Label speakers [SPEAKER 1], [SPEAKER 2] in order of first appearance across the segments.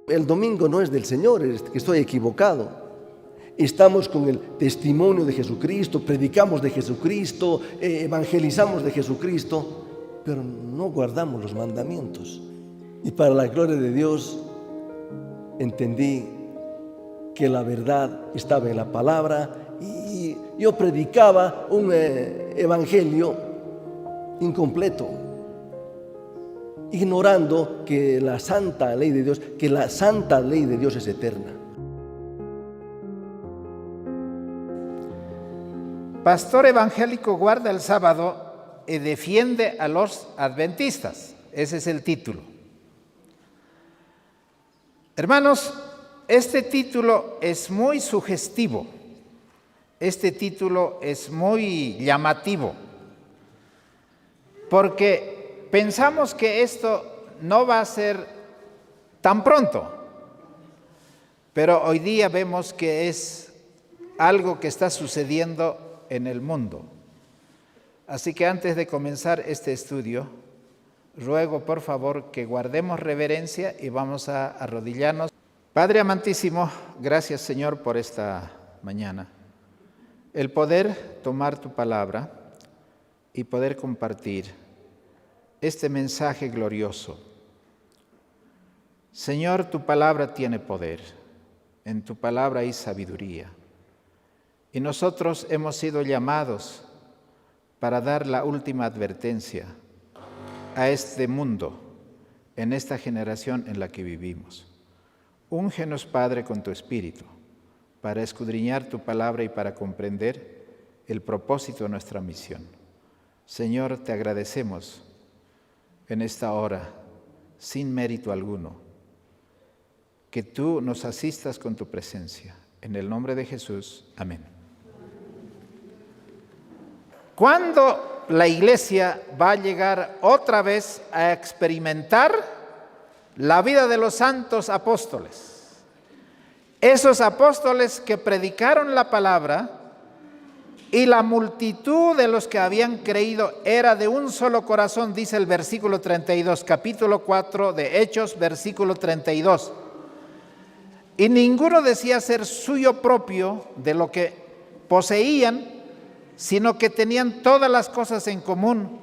[SPEAKER 1] El domingo no es del Señor, es que estoy equivocado. Estamos con el testimonio de Jesucristo, predicamos de Jesucristo, evangelizamos de Jesucristo, pero no guardamos los mandamientos. Y para la gloria de Dios, entendí que la verdad estaba en la palabra y yo predicaba un evangelio incompleto, ignorando que la santa ley de Dios es eterna.
[SPEAKER 2] Pastor evangélico guarda el sábado y defiende a los adventistas. Ese es el título. Hermanos, este título es muy sugestivo. Este título es muy llamativo. Porque pensamos que esto no va a ser tan pronto. Pero hoy día vemos que es algo que está sucediendo en el mundo. Así que antes de comenzar este estudio, ruego por favor que guardemos reverencia y vamos a arrodillarnos. Padre amantísimo, gracias Señor por esta mañana. El poder tomar tu palabra y poder compartir este mensaje glorioso. Señor, tu palabra tiene poder, en tu palabra hay sabiduría. Y nosotros hemos sido llamados para dar la última advertencia a este mundo, en esta generación en la que vivimos. Úngenos, Padre, con tu Espíritu, para escudriñar tu palabra y para comprender el propósito de nuestra misión. Señor, te agradecemos en esta hora, sin mérito alguno, que tú nos asistas con tu presencia. En el nombre de Jesús, amén. ¿Cuándo la iglesia va a llegar otra vez a experimentar la vida de los santos apóstoles? Esos apóstoles que predicaron la palabra y la multitud de los que habían creído era de un solo corazón, dice el versículo 32, capítulo 4 de Hechos, versículo 32. Y ninguno decía ser suyo propio de lo que poseían, sino que tenían todas las cosas en común,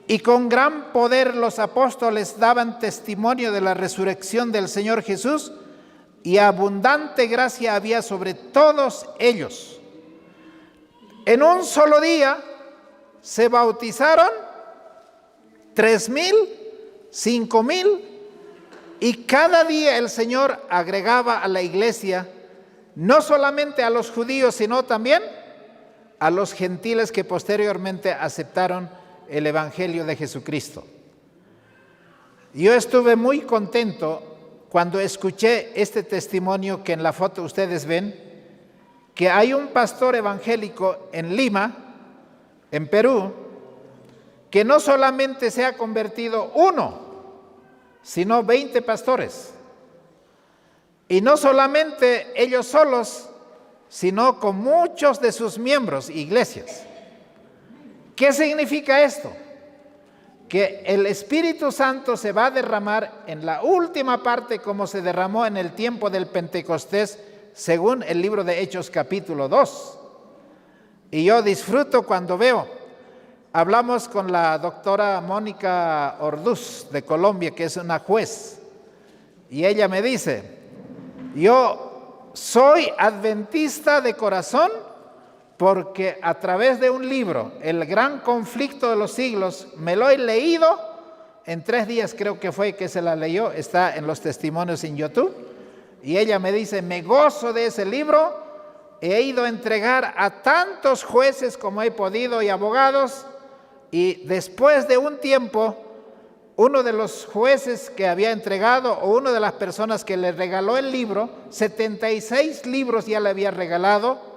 [SPEAKER 2] y con gran poder los apóstoles daban testimonio de la resurrección del Señor Jesús, y abundante gracia había sobre todos ellos. En un solo día se bautizaron 3,000, 5,000, y cada día el Señor agregaba a la iglesia no solamente a los judíos, sino también a los gentiles que posteriormente aceptaron el Evangelio de Jesucristo. Yo estuve muy contento cuando escuché este testimonio que en la foto ustedes ven, que hay un pastor evangélico en Lima, en Perú, que no solamente se ha convertido uno, sino 20 pastores. Y no solamente ellos solos, sino con muchos de sus miembros, iglesias. ¿Qué significa esto? Que el Espíritu Santo se va a derramar en la última parte como se derramó en el tiempo del Pentecostés, según el libro de Hechos capítulo 2. Y yo disfruto cuando veo, hablamos con la doctora Mónica Orduz de Colombia, que es una juez, y ella me dice, yo soy adventista de corazón porque a través de un libro, El Gran Conflicto de los Siglos, me lo he leído en 3 días, creo que fue que se la leyó, está en los testimonios en YouTube, y ella me dice, me gozo de ese libro, he ido a entregar a tantos jueces como he podido y abogados, y después de un tiempo, uno de los jueces que había entregado o una de las personas que le regaló el libro, 76 libros ya le había regalado,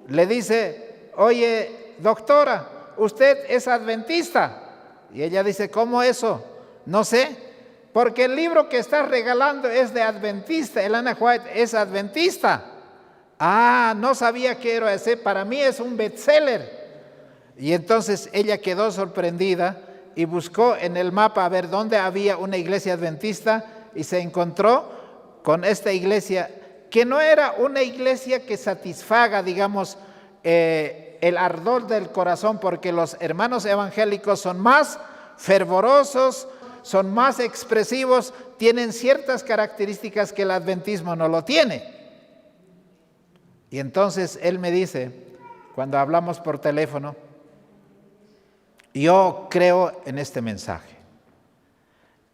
[SPEAKER 2] le dice, oye, doctora, ¿usted es adventista? Y ella dice, ¿cómo eso? No sé, porque el libro que está regalando es de adventista, Elena White es adventista. Ah, no sabía que era ese, para mí es un bestseller. Y entonces ella quedó sorprendida y buscó en el mapa a ver dónde había una iglesia adventista y se encontró con esta iglesia, que no era una iglesia que satisfaga, digamos, el ardor del corazón, porque los hermanos evangélicos son más fervorosos, son más expresivos, tienen ciertas características que el adventismo no lo tiene. Y entonces él me dice, cuando hablamos por teléfono, yo creo en este mensaje.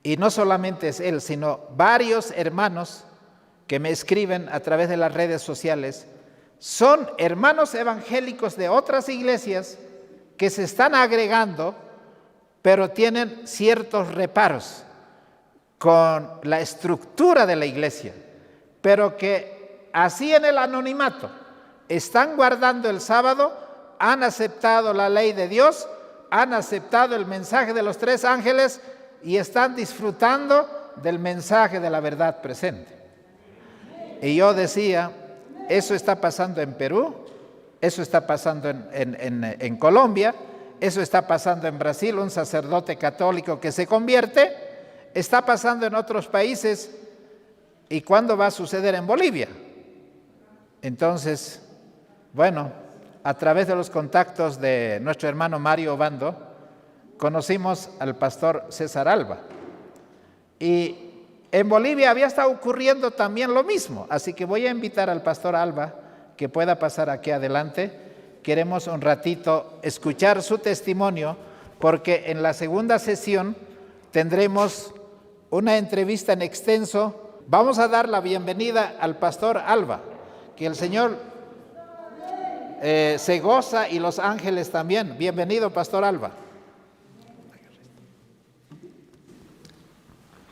[SPEAKER 2] Y no solamente es él, sino varios hermanos que me escriben a través de las redes sociales, son hermanos evangélicos de otras iglesias que se están agregando, pero tienen ciertos reparos con la estructura de la iglesia, pero que así en el anonimato están guardando el sábado, han aceptado la ley de Dios, han aceptado el mensaje de los 3 ángeles y están disfrutando del mensaje de la verdad presente. Y yo decía, eso está pasando en Perú, eso está pasando en Colombia, eso está pasando en Brasil, un sacerdote católico que se convierte, está pasando en otros países. ¿Y cuándo va a suceder en Bolivia? Entonces, bueno, a través de los contactos de nuestro hermano Mario Obando, conocimos al pastor César Alba. Y en Bolivia había estado ocurriendo también lo mismo, así que voy a invitar al pastor Alba que pueda pasar aquí adelante. Queremos un ratito escuchar su testimonio, porque en la segunda sesión tendremos una entrevista en extenso. Vamos a dar la bienvenida al pastor Alba, que el Señor se goza y los ángeles también. Bienvenido, pastor Alba.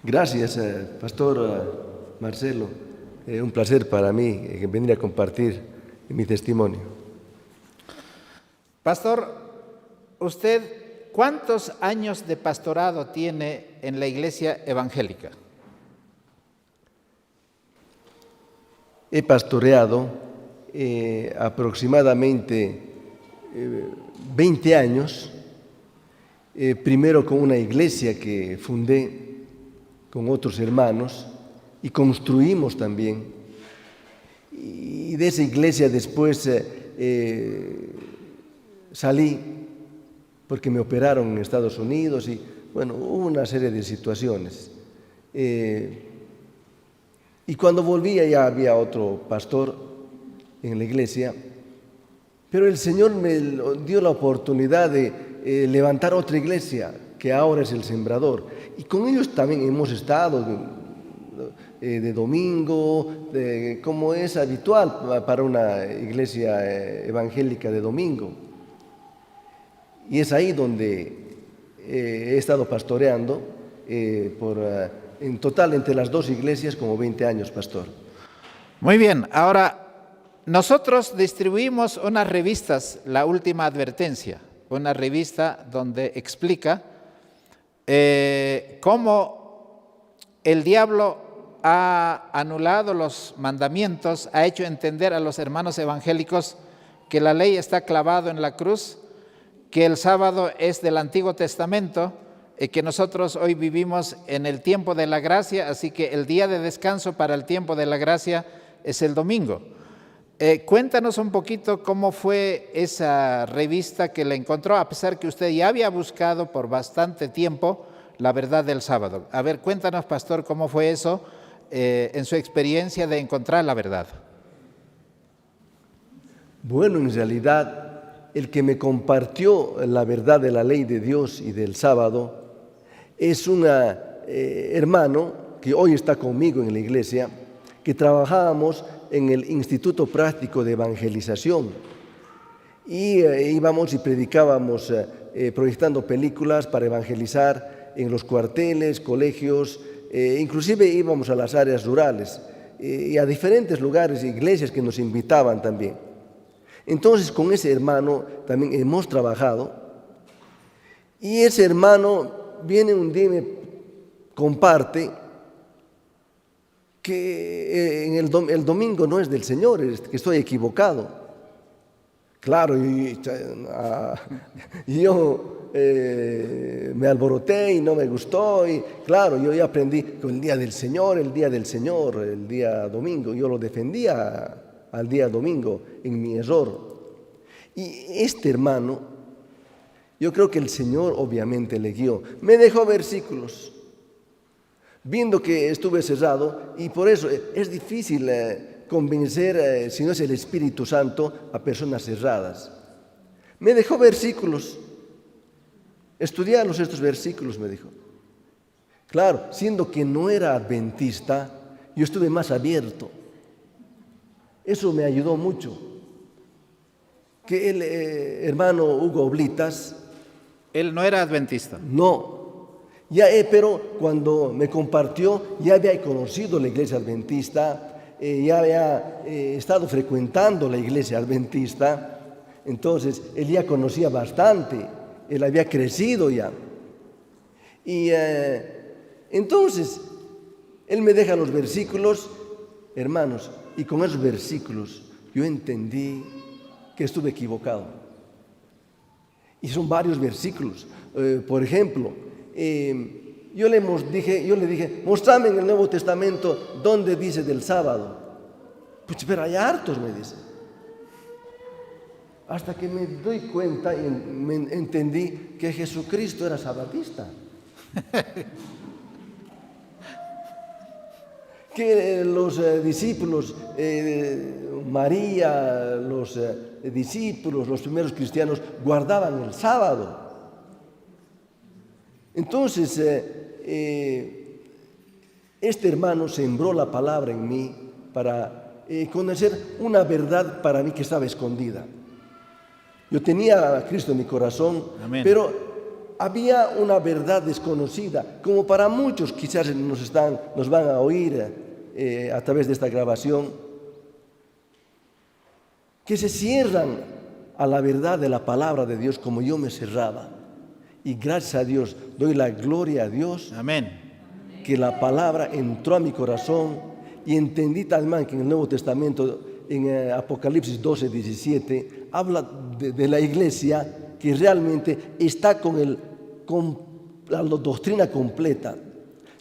[SPEAKER 1] Gracias, pastor Marcelo. Un placer para mí venir a compartir mi testimonio.
[SPEAKER 2] Pastor, ¿usted cuántos años de pastorado tiene en la iglesia evangélica?
[SPEAKER 1] He pastoreado aproximadamente 20 años, primero con una iglesia que fundé con otros hermanos y construimos también. Y de esa iglesia después salí porque me operaron en Estados Unidos y bueno, hubo una serie de situaciones. Y cuando volvía ya había otro pastor en la iglesia, pero el Señor me dio la oportunidad de levantar otra iglesia, que ahora es el Sembrador. Y con ellos también hemos estado de domingo, como es habitual para una iglesia evangélica de domingo. Y es ahí donde he estado pastoreando en total entre las 2 iglesias como 20 años, pastor.
[SPEAKER 2] Muy bien, ahora nosotros distribuimos unas revistas, La Última Advertencia, una revista donde explica cómo el diablo ha anulado los mandamientos, ha hecho entender a los hermanos evangélicos que la ley está clavada en la cruz, que el sábado es del Antiguo Testamento, que nosotros hoy vivimos en el tiempo de la gracia, así que el día de descanso para el tiempo de la gracia es el domingo. Cuéntanos un poquito cómo fue esa revista que le encontró, a pesar que usted ya había buscado por bastante tiempo la verdad del sábado. A ver, cuéntanos, pastor, cómo fue eso en su experiencia de encontrar la verdad. Bueno,
[SPEAKER 1] en realidad, el que me compartió la verdad de la ley de Dios y del sábado es un hermano que hoy está conmigo en la iglesia, que trabajábamos en el Instituto Práctico de Evangelización y íbamos y predicábamos proyectando películas para evangelizar en los cuarteles, colegios, inclusive íbamos a las áreas rurales y a diferentes lugares, iglesias que nos invitaban también. Entonces con ese hermano también hemos trabajado y ese hermano viene un día y me comparte que el domingo no es del Señor, que estoy equivocado, Claro, y yo me alboroté y no me gustó. Y claro, yo ya aprendí que el día del Señor, el día domingo, yo lo defendía al día domingo en mi error. Y este hermano, yo creo que el Señor obviamente le guió. Me dejó versículos, viendo que estuve cerrado, y por eso es difícil convencer, si no es el Espíritu Santo, a personas cerradas. Me dejó versículos. Estudiarlos estos versículos, me dijo. Claro, siendo que no era adventista, yo estuve más abierto. Eso me ayudó mucho. Que el hermano Hugo Oblitas...
[SPEAKER 2] Él no era adventista.
[SPEAKER 1] No. Pero cuando me compartió, ya había conocido la iglesia adventista, ya había estado frecuentando la iglesia adventista, entonces él ya conocía bastante, él había crecido ya. Y entonces él me deja los versículos, hermanos, y con esos versículos yo entendí que estuve equivocado. Y son varios versículos. Por ejemplo, yo le dije, mostrame en el Nuevo Testamento dónde dice del sábado. Pues pero hay hartos, me dice. Hasta que me doy cuenta y me entendí que Jesucristo era sabatista. Que los discípulos, María, los discípulos, los primeros cristianos, guardaban el sábado. Entonces, este hermano sembró la palabra en mí para conocer una verdad para mí que estaba escondida. Yo tenía a Cristo en mi corazón, Amén. Pero había una verdad desconocida, como para muchos quizás nos van a oír a través de esta grabación, que se cierran a la verdad de la palabra de Dios como yo me cerraba. Y gracias a Dios, doy la gloria a Dios. Amén. Que la palabra entró a mi corazón y entendí también que en el Nuevo Testamento, en Apocalipsis 12, 17, habla de la iglesia que realmente está con la doctrina completa.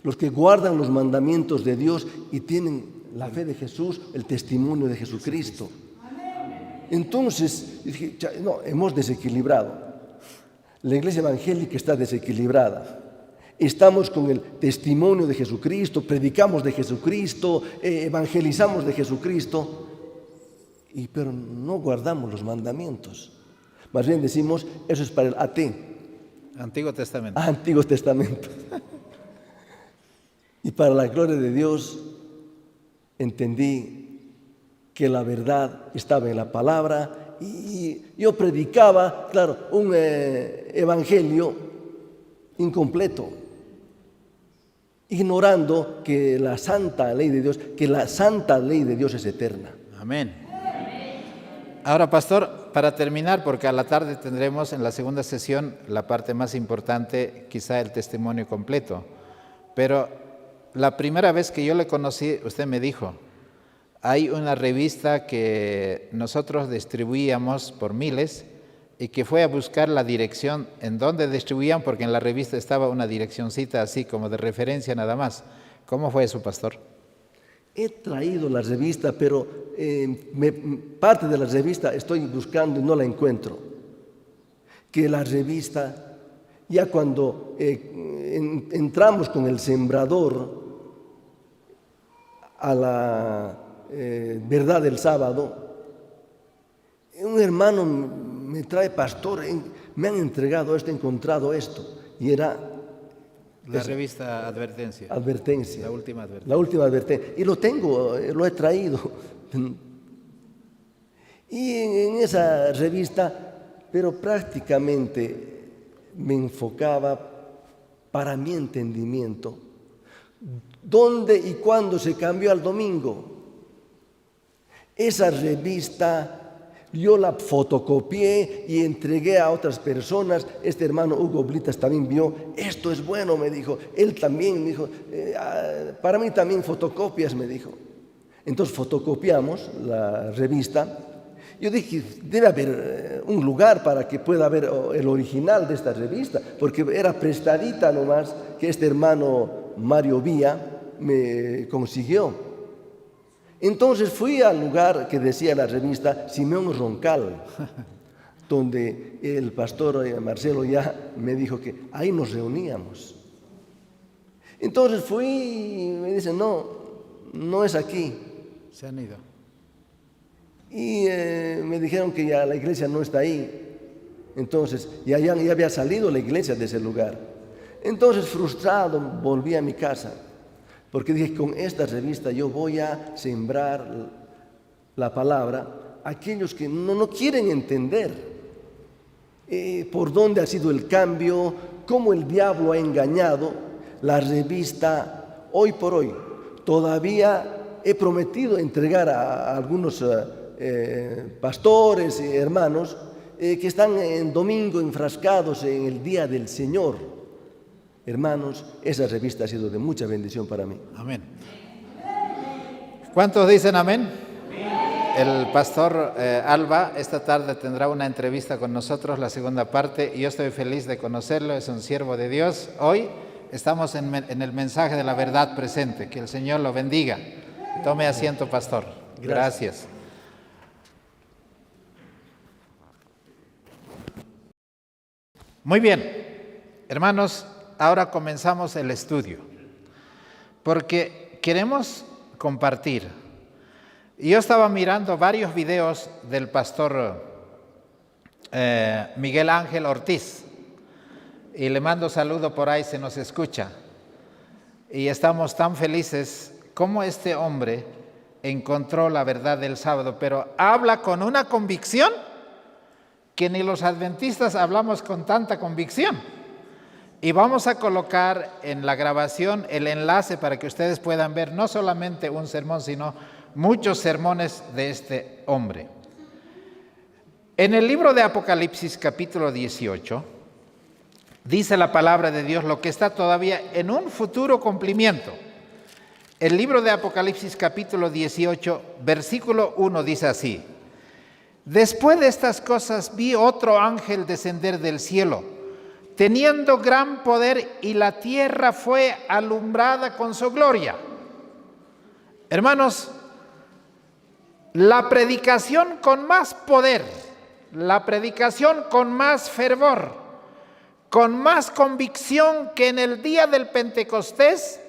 [SPEAKER 1] Los que guardan los mandamientos de Dios y tienen la fe de Jesús, el testimonio de Jesucristo. Entonces, dije, no, hemos desequilibrado. La iglesia evangélica está desequilibrada. Estamos con el testimonio de Jesucristo, predicamos de Jesucristo, evangelizamos de Jesucristo, pero no guardamos los mandamientos. Más bien decimos, eso es para el AT.
[SPEAKER 2] Antiguo Testamento.
[SPEAKER 1] Antiguo Testamento. Y para la gloria de Dios, entendí que la verdad estaba en la palabra y yo predicaba, claro, un evangelio incompleto, ignorando que la santa ley de Dios es eterna.
[SPEAKER 2] Amén. Ahora, pastor, para terminar, porque a la tarde tendremos en la segunda sesión la parte más importante, quizá el testimonio completo, pero la primera vez que yo le conocí, usted me dijo, hay una revista que nosotros distribuíamos por miles y que fue a buscar la dirección en donde distribuían, porque en la revista estaba una direccioncita así como de referencia nada más. ¿Cómo fue eso, pastor?
[SPEAKER 1] He traído la revista, pero parte de la revista estoy buscando y no la encuentro. Que la revista, ya cuando entramos con el sembrador a la verdad del sábado, un hermano me trae, pastor, me han entregado esto, he encontrado esto, y era
[SPEAKER 2] la revista Advertencia.
[SPEAKER 1] Advertencia.
[SPEAKER 2] La última advertencia.
[SPEAKER 1] La última advertencia. Y lo tengo, lo he traído. Y en esa revista, pero prácticamente me enfocaba para mi entendimiento dónde y cuándo se cambió al domingo. Esa revista yo la fotocopié y entregué a otras personas. Este hermano Hugo Oblitas también vio, esto es bueno, me dijo. Él también me dijo, para mí también fotocopias, me dijo. Entonces fotocopiamos la revista Yo dije, debe haber un lugar para que pueda haber el original de esta revista, porque era prestadita nomás que este hermano Mario Vía me consiguió. Entonces fui al lugar que decía la revista Simeón Roncal, donde el pastor Marcelo ya me dijo que ahí nos reuníamos. Entonces fui y me dicen, no es aquí.
[SPEAKER 2] Se han ido.
[SPEAKER 1] Y me dijeron que ya la iglesia no está ahí. Entonces ya había salido la iglesia de ese lugar. Entonces frustrado volví a mi casa, porque dije, con esta revista yo voy a sembrar la palabra a aquellos que no quieren entender por dónde ha sido el cambio, cómo el diablo ha engañado. La revista Hoy por Hoy, todavía he prometido entregar a algunos pastores y hermanos que están en domingo enfrascados en el día del Señor. Hermanos, esa revista ha sido de mucha bendición para mí.
[SPEAKER 2] Amén. ¿Cuántos dicen amén? El pastor Alba esta tarde tendrá una entrevista con nosotros, la segunda parte, y yo estoy feliz de conocerlo, es un siervo de Dios. Hoy estamos en el mensaje de la verdad presente. Que el Señor lo bendiga. Tome asiento, pastor. Gracias. Muy bien, hermanos, ahora comenzamos el estudio, porque queremos compartir. Yo estaba mirando varios videos del pastor Miguel Ángel Ortiz, y le mando saludo por ahí, se nos escucha. Y estamos tan felices como este hombre encontró la verdad del sábado, pero habla con una convicción que ni los adventistas hablamos con tanta convicción. Y vamos a colocar en la grabación el enlace para que ustedes puedan ver no solamente un sermón, sino muchos sermones de este hombre. En el libro de Apocalipsis, capítulo 18, dice la palabra de Dios lo que está todavía en un futuro cumplimiento. El libro de Apocalipsis, capítulo 18, versículo 1 dice así: Después de estas cosas vi otro ángel descender del cielo, teniendo gran poder, y la tierra fue alumbrada con su gloria. Hermanos, la predicación con más poder, la predicación con más fervor, con más convicción que en el día del Pentecostés,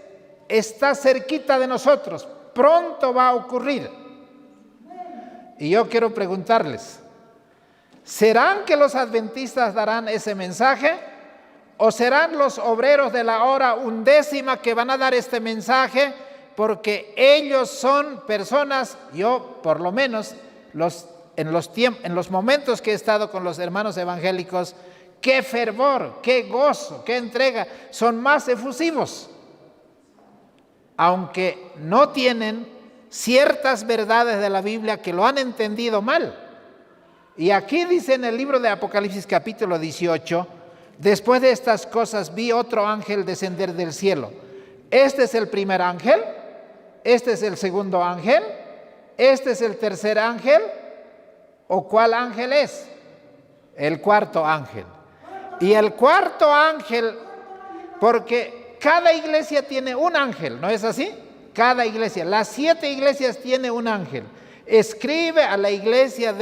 [SPEAKER 2] está cerquita de nosotros, pronto va a ocurrir. Y yo quiero preguntarles, ¿serán que los adventistas darán ese mensaje? ¿O serán los obreros de la hora undécima que van a dar este mensaje? Porque ellos son personas, yo por lo menos, en los momentos que he estado con los hermanos evangélicos, qué fervor, qué gozo, qué entrega, son más efusivos. Aunque no tienen ciertas verdades de la Biblia que lo han entendido mal. Y aquí dice en el libro de Apocalipsis capítulo 18, después de estas cosas vi otro ángel descender del cielo. Este es el primer ángel, este es el segundo ángel, este es el tercer ángel, ¿o cuál ángel es? El cuarto ángel. Y el cuarto ángel, porque cada iglesia tiene un ángel, ¿no es así? Cada iglesia, las 7 iglesias tiene un ángel. Escribe a la iglesia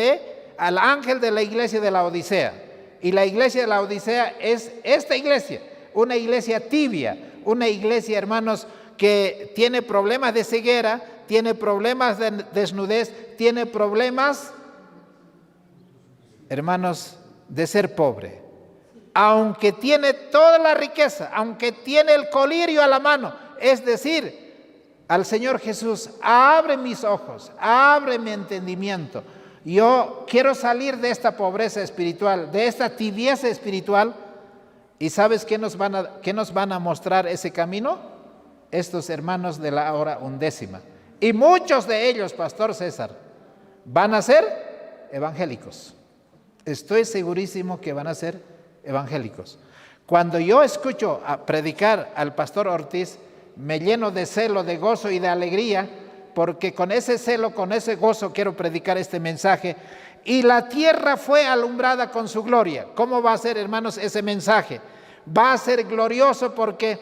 [SPEAKER 2] al ángel de la iglesia de la Odisea. Y la iglesia de la Odisea es esta iglesia, una iglesia tibia, una iglesia, hermanos, que tiene problemas de ceguera, tiene problemas de desnudez, tiene problemas, hermanos, de ser pobre. Aunque tiene toda la riqueza, aunque tiene el colirio a la mano, es decir, al Señor Jesús, abre mis ojos, abre mi entendimiento. Yo quiero salir de esta pobreza espiritual, de esta tibieza espiritual. ¿Y sabes qué nos van a mostrar ese camino? Estos hermanos de la hora undécima. Y muchos de ellos, Pastor César, van a ser evangélicos. Estoy segurísimo que van a ser evangélicos. Cuando yo escucho a predicar al pastor Ortiz, me lleno de celo, de gozo y de alegría, porque con ese celo, con ese gozo quiero predicar este mensaje. y la tierra fue alumbrada con su gloria. ¿Cómo va a ser, hermanos, ese mensaje? Va a ser glorioso porque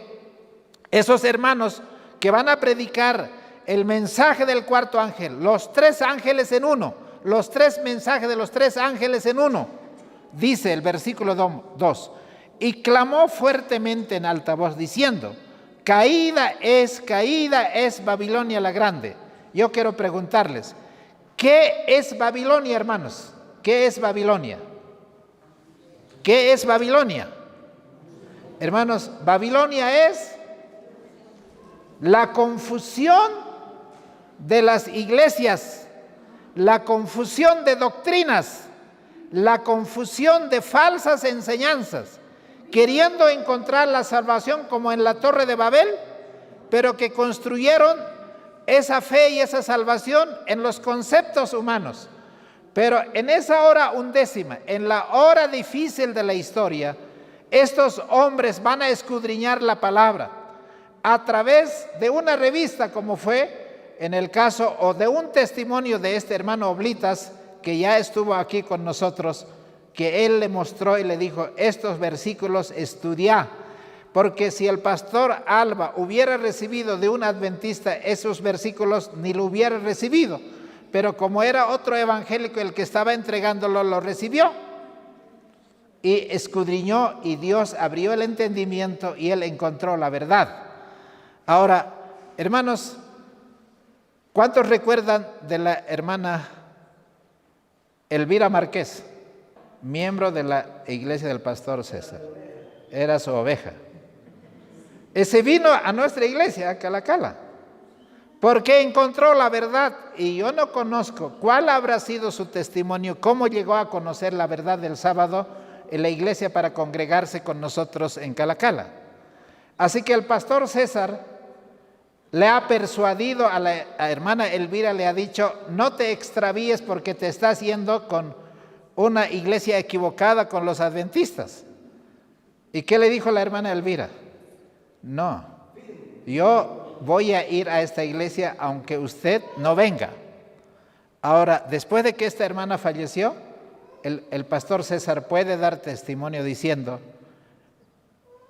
[SPEAKER 2] esos hermanos que van a predicar el mensaje del cuarto ángel, los 3 ángeles en uno, los 3 mensajes de los 3 ángeles en uno, dice el versículo 2, y clamó fuertemente en alta voz diciendo, caída es Babilonia la grande. Yo quiero preguntarles, ¿qué es Babilonia, hermanos? ¿Qué es Babilonia? ¿Qué es Babilonia? Hermanos, Babilonia es la confusión de las iglesias, la confusión de doctrinas, la confusión de falsas enseñanzas, queriendo encontrar la salvación como en la Torre de Babel, pero que construyeron esa fe y esa salvación en los conceptos humanos. Pero en esa hora undécima, en la hora difícil de la historia, estos hombres van a escudriñar la palabra a través de una revista, como fue en el caso, o de un testimonio de este hermano Oblitas, que ya estuvo aquí con nosotros, que él le mostró y le dijo, estos versículos estudia, porque si el pastor Alba hubiera recibido de un adventista esos versículos, ni lo hubiera recibido, pero como era otro evangélico el que estaba entregándolo, lo recibió y escudriñó, y Dios abrió el entendimiento y él encontró la verdad. Ahora, hermanos, ¿cuántos recuerdan de la hermana Elvira Márquez, miembro de la iglesia del pastor César? Era su oveja. Ese vino a nuestra iglesia, a Calacala, porque encontró la verdad, y yo no conozco cuál habrá sido su testimonio, cómo llegó a conocer la verdad del sábado en la iglesia para congregarse con nosotros en Calacala. Así que el pastor César le ha persuadido a la hermana Elvira, le ha dicho, no te extravíes porque te estás yendo con una iglesia equivocada, con los adventistas. ¿Y qué le dijo la hermana Elvira? No, yo voy a ir a esta iglesia aunque usted no venga. Ahora, después de que esta hermana falleció, el pastor César puede dar testimonio diciendo,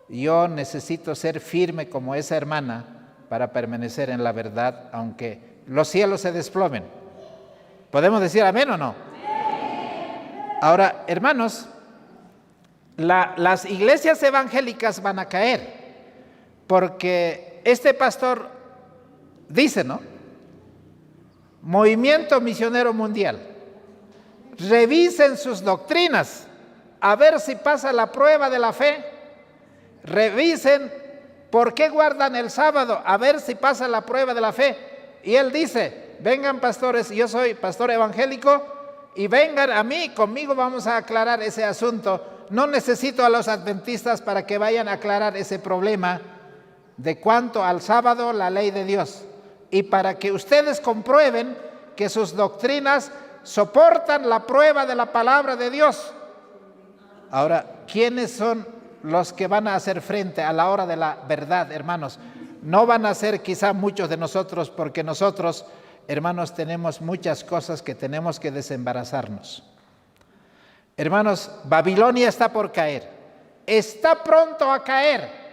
[SPEAKER 2] yo necesito ser firme como esa hermana para permanecer en la verdad, aunque los cielos se desplomen. ¿Podemos decir amén o no? Ahora, hermanos, las iglesias evangélicas van a caer, porque este pastor dice, ¿no? Movimiento Misionero Mundial, revisen sus doctrinas, a ver si pasa la prueba de la fe. Revisen por qué guardan el sábado, a ver si pasa la prueba de la fe. Y él dice, vengan pastores, yo soy pastor evangélico, y vengan a mí, conmigo vamos a aclarar ese asunto. No necesito a los adventistas para que vayan a aclarar ese problema de cuanto al sábado, la ley de Dios, y para que ustedes comprueben que sus doctrinas soportan la prueba de la palabra de Dios. Ahora, ¿quiénes son los que van a hacer frente a la hora de la verdad, hermanos? No van a ser quizá muchos de nosotros, porque nosotros, hermanos, tenemos muchas cosas que tenemos que desembarazarnos. Hermanos, Babilonia está por caer, está pronto a caer.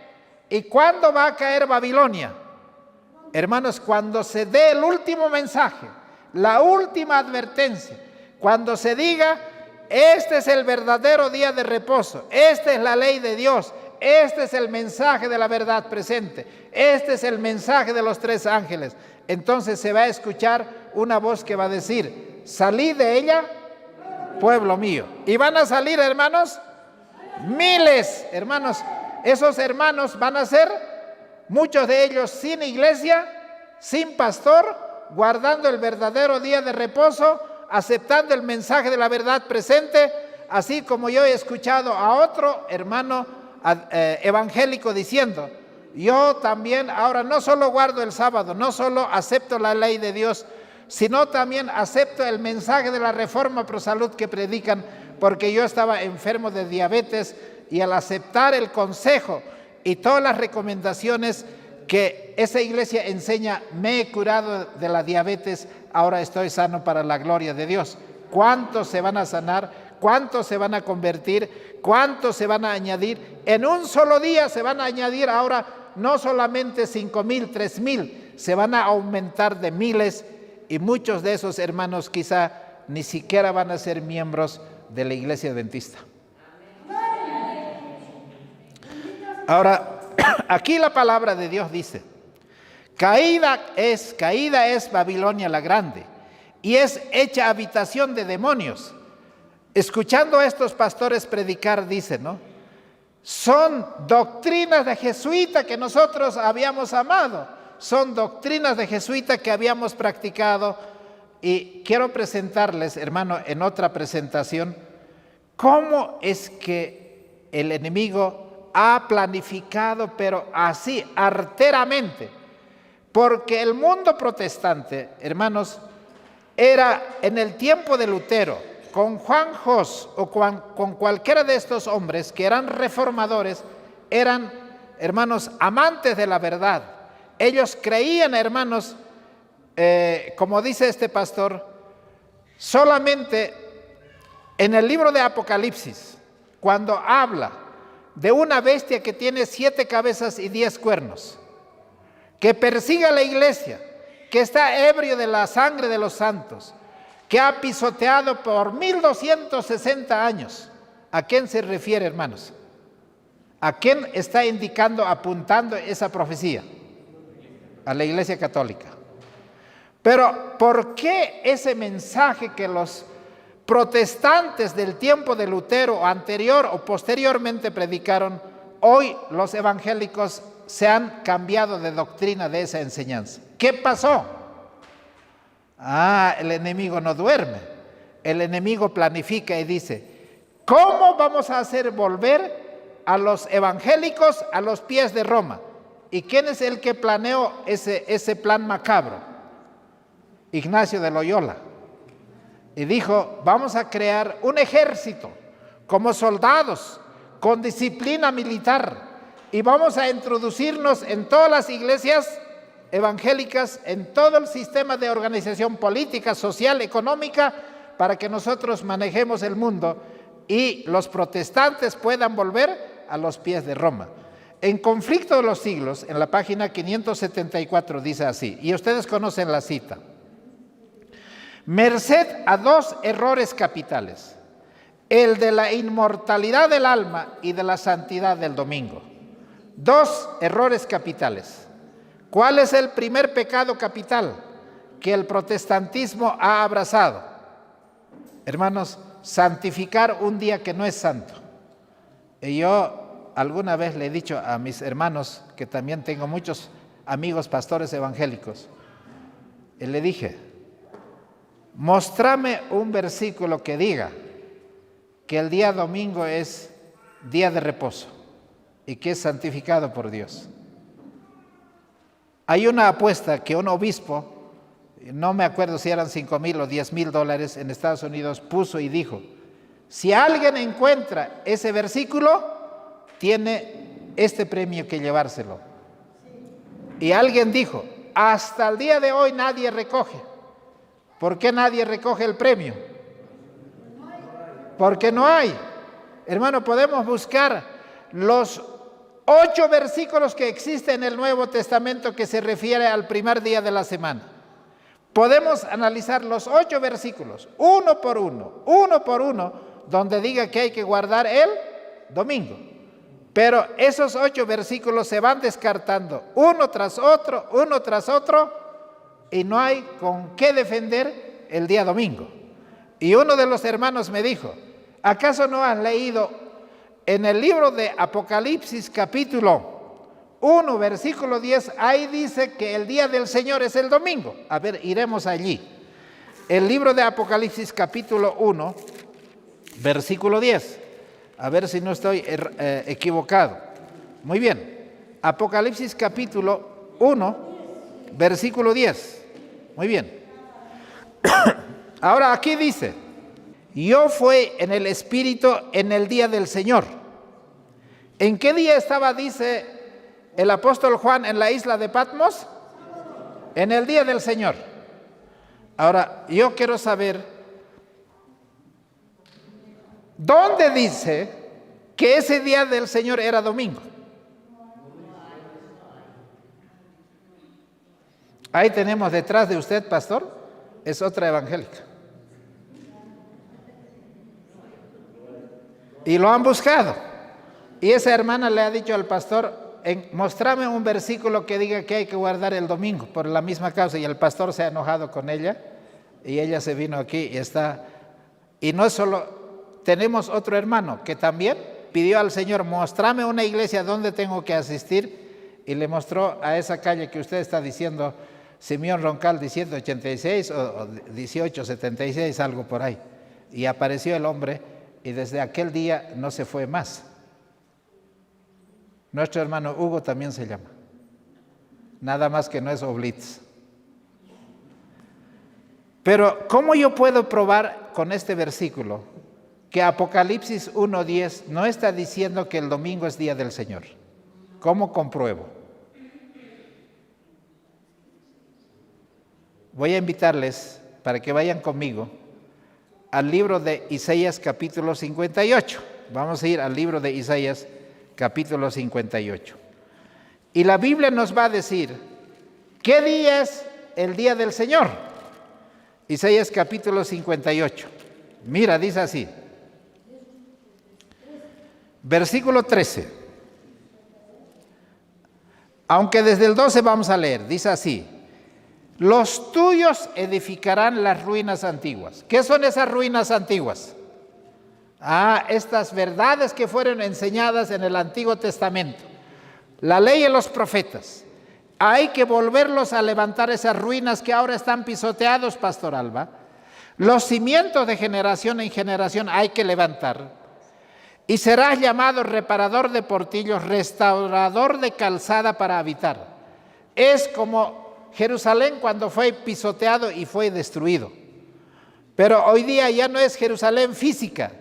[SPEAKER 2] ¿Y cuándo va a caer Babilonia? Hermanos, cuando se dé el último mensaje, la última advertencia, cuando se diga, este es el verdadero día de reposo, esta es la ley de Dios, este es el mensaje de la verdad presente, este es el mensaje de los 3 ángeles. Entonces se va a escuchar una voz que va a decir, salid de ella, pueblo mío. Y van a salir, hermanos, miles, hermanos. Esos hermanos van a ser, muchos de ellos sin iglesia, sin pastor, guardando el verdadero día de reposo, aceptando el mensaje de la verdad presente, así como yo he escuchado a otro hermano evangélico diciendo, yo también ahora no solo guardo el sábado, no solo acepto la ley de Dios, sino también acepto el mensaje de la Reforma Pro Salud que predican, porque yo estaba enfermo de diabetes y al aceptar el consejo y todas las recomendaciones que esa iglesia enseña, me he curado de la diabetes, ahora estoy sano para la gloria de Dios. ¿Cuántos se van a sanar? ¿Cuántos se van a convertir? ¿Cuántos se van a añadir? En un solo día se van a añadir ahora no solamente 5,000, 3,000, se van a aumentar de miles, y muchos de esos hermanos quizá ni siquiera van a ser miembros de la Iglesia Adventista. Ahora, aquí la palabra de Dios dice: caída es Babilonia la grande, y es hecha habitación de demonios. Escuchando a estos pastores predicar, dice, ¿no? Son doctrinas de jesuita que nosotros habíamos amado, son doctrinas de jesuita que habíamos practicado. Y quiero presentarles, hermano, en otra presentación, cómo es que el enemigo ha planificado, pero así, arteramente, porque el mundo protestante, hermanos, era en el tiempo de Lutero, con Juan Hus o con cualquiera de estos hombres que eran reformadores, eran, hermanos, amantes de la verdad. Ellos creían, hermanos, como dice este pastor, solamente en el libro de Apocalipsis, cuando habla de una bestia que tiene 7 cabezas y 10 cuernos, que persigue a la iglesia, que está ebrio de la sangre de los santos, que ha pisoteado por 1260 años. ¿A quién se refiere, hermanos? ¿A quién está indicando, apuntando esa profecía? A la Iglesia Católica. Pero ¿por qué ese mensaje que los protestantes del tiempo de Lutero, o anterior o posteriormente predicaron, hoy los evangélicos se han cambiado de doctrina de esa enseñanza? ¿Qué pasó? El enemigo no duerme. El enemigo planifica y dice: ¿cómo vamos a hacer volver a los evangélicos a los pies de Roma? ¿Y quién es el que planeó ese plan macabro? Ignacio de Loyola. Y dijo: vamos a crear un ejército como soldados con disciplina militar, y vamos a introducirnos en todas las iglesias evangélicas, en todo el sistema de organización política, social, económica, para que nosotros manejemos el mundo y los protestantes puedan volver a los pies de Roma. En Conflicto de los Siglos, en la página 574, dice así, y ustedes conocen la cita: merced a 2 errores capitales, el de la inmortalidad del alma y de la santidad del domingo. 2 errores capitales. ¿Cuál es el primer pecado capital que el protestantismo ha abrazado? Hermanos, santificar un día que no es santo. Y yo alguna vez le he dicho a mis hermanos, que también tengo muchos amigos pastores evangélicos, y le dije: mostrame un versículo que diga que el día domingo es día de reposo y que es santificado por Dios. Hay una apuesta que un obispo, no me acuerdo si eran $5,000 o $10,000 en Estados Unidos, puso y dijo: si alguien encuentra ese versículo, tiene este premio que llevárselo. Y alguien dijo: hasta el día de hoy nadie recoge. ¿Por qué nadie recoge el premio? Porque no hay. Hermano, podemos buscar los 8 versículos que existen en el Nuevo Testamento que se refiere al primer día de la semana. Podemos analizar los 8 versículos, uno por uno, donde diga que hay que guardar el domingo. Pero esos 8 versículos se van descartando uno tras otro, y no hay con qué defender el día domingo. Y uno de los hermanos me dijo: ¿acaso no has leído en el libro de Apocalipsis capítulo 1, versículo 10, ahí dice que el día del Señor es el domingo? A ver, iremos allí. El libro de Apocalipsis capítulo 1, versículo 10. A ver si no estoy equivocado. Muy bien. Apocalipsis capítulo 1, versículo 10. Muy bien. Ahora aquí dice: yo fui en el Espíritu en el día del Señor. ¿En qué día estaba, dice el apóstol Juan, en la isla de Patmos? En el día del Señor. Ahora, yo quiero saber ¿Dónde dice que ese día del Señor era domingo? Ahí tenemos detrás de usted, pastor, es otra evangélica. Y lo han buscado. Y esa hermana le ha dicho al pastor, mostrame un versículo que diga que hay que guardar el domingo por la misma causa. Y el pastor se ha enojado con ella y ella se vino aquí y está. Y no es solo, tenemos otro hermano que también pidió al Señor, mostrame una iglesia donde tengo que asistir, y le mostró a esa calle que usted está diciendo, Simeón Roncal 1786 o 1876, algo por ahí. Y apareció el hombre y desde aquel día no se fue más. Nuestro hermano Hugo también se llama. Nada más que no es Oblitz. Pero ¿cómo yo puedo probar con este versículo que Apocalipsis 1:10 no está diciendo que el domingo es día del Señor? ¿Cómo compruebo? Voy a invitarles para que vayan conmigo al libro de Isaías capítulo 58. Vamos a ir al libro de Isaías capítulo 58. Y la Biblia nos va a decir qué día es el día del Señor. Isaías capítulo 58. Mira, dice así. Versículo 13. Aunque desde el 12 vamos a leer, dice así. Los tuyos edificarán las ruinas antiguas. ¿Qué son esas ruinas antiguas? Estas verdades que fueron enseñadas en el Antiguo Testamento. La ley y los profetas. Hay que volverlos a levantar esas ruinas que ahora están pisoteados, Pastor Alba. Los cimientos de generación en generación hay que levantar. Y serás llamado reparador de portillos, restaurador de calzada para habitar. Es como Jerusalén cuando fue pisoteado y fue destruido. Pero hoy día ya no es Jerusalén física,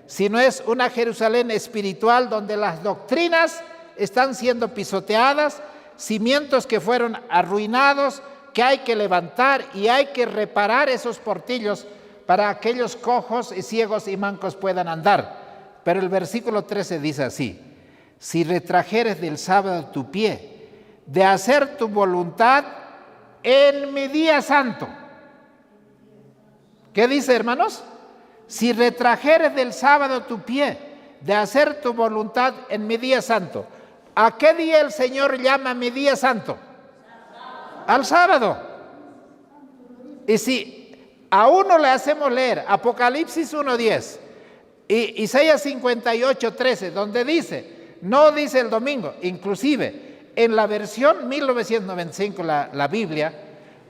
[SPEAKER 2] sino es una Jerusalén espiritual donde las doctrinas están siendo pisoteadas, cimientos que fueron arruinados, que hay que levantar y hay que reparar esos portillos para aquellos cojos y ciegos y mancos puedan andar. Pero el versículo 13 dice así: si retrajeres del sábado tu pie, de hacer tu voluntad en mi día santo. ¿Qué dice, hermanos? Si retrajeres del sábado tu pie, de hacer tu voluntad en mi día santo. ¿A qué día el Señor llama mi día santo? Al sábado. Y si a uno le hacemos leer Apocalipsis 1:10 y Isaías 58:13, donde dice, no dice el domingo, inclusive en la versión 1995, la Biblia,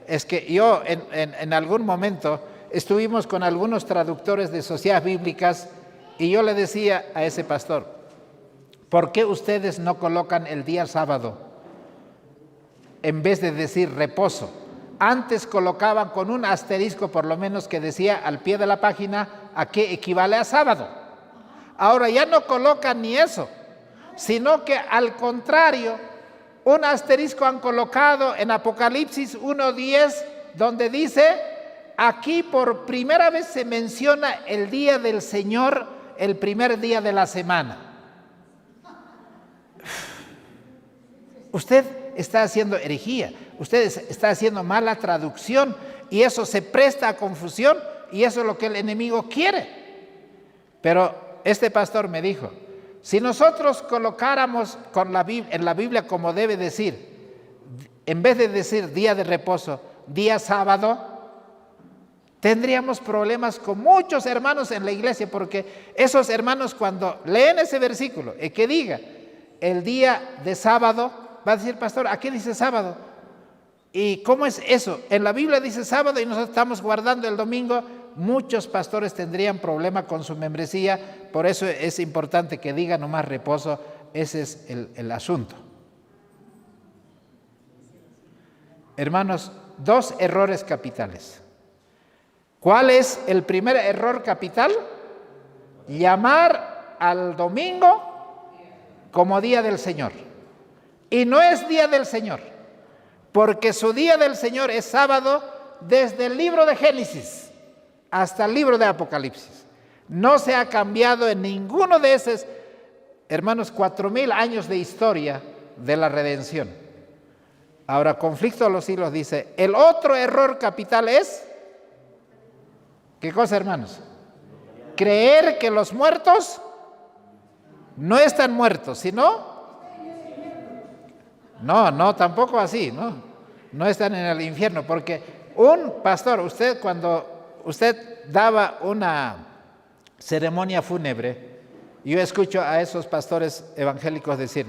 [SPEAKER 2] es que yo en algún momento estuvimos con algunos traductores de sociedades bíblicas y yo le decía a ese pastor, ¿por qué ustedes no colocan el día sábado en vez de decir reposo? Antes colocaban con un asterisco por lo menos que decía al pie de la página a qué equivale a sábado. Ahora ya no colocan ni eso, sino que al contrario, un asterisco han colocado en Apocalipsis 1:10, donde dice, aquí por primera vez se menciona el día del Señor, el primer día de la semana. Usted está haciendo herejía, usted está haciendo mala traducción y eso se presta a confusión y eso es lo que el enemigo quiere. Pero este pastor me dijo, si nosotros colocáramos en la Biblia como debe decir, en vez de decir día de reposo, día sábado, tendríamos problemas con muchos hermanos en la iglesia, porque esos hermanos cuando leen ese versículo y que diga el día de sábado, va a decir, pastor, ¿a qué dice sábado? ¿Y cómo es eso? En la Biblia dice sábado y nosotros estamos guardando el domingo. Muchos pastores tendrían problema con su membresía, por eso es importante que diga nomás reposo. Ese es el asunto. Hermanos, dos errores capitales. ¿Cuál es el primer error capital? Llamar al domingo como día del Señor. Y no es día del Señor, porque su día del Señor es sábado desde el libro de Génesis hasta el libro de Apocalipsis. No se ha cambiado en ninguno de esos, hermanos, 4,000 años de historia de la redención. Ahora, Conflicto de los Siglos dice, el otro error capital es, ¿qué cosa, hermanos? Creer que los muertos no están muertos, sino, no, tampoco así, no están en el infierno, porque un pastor, cuando usted daba una ceremonia fúnebre, yo escucho a esos pastores evangélicos decir,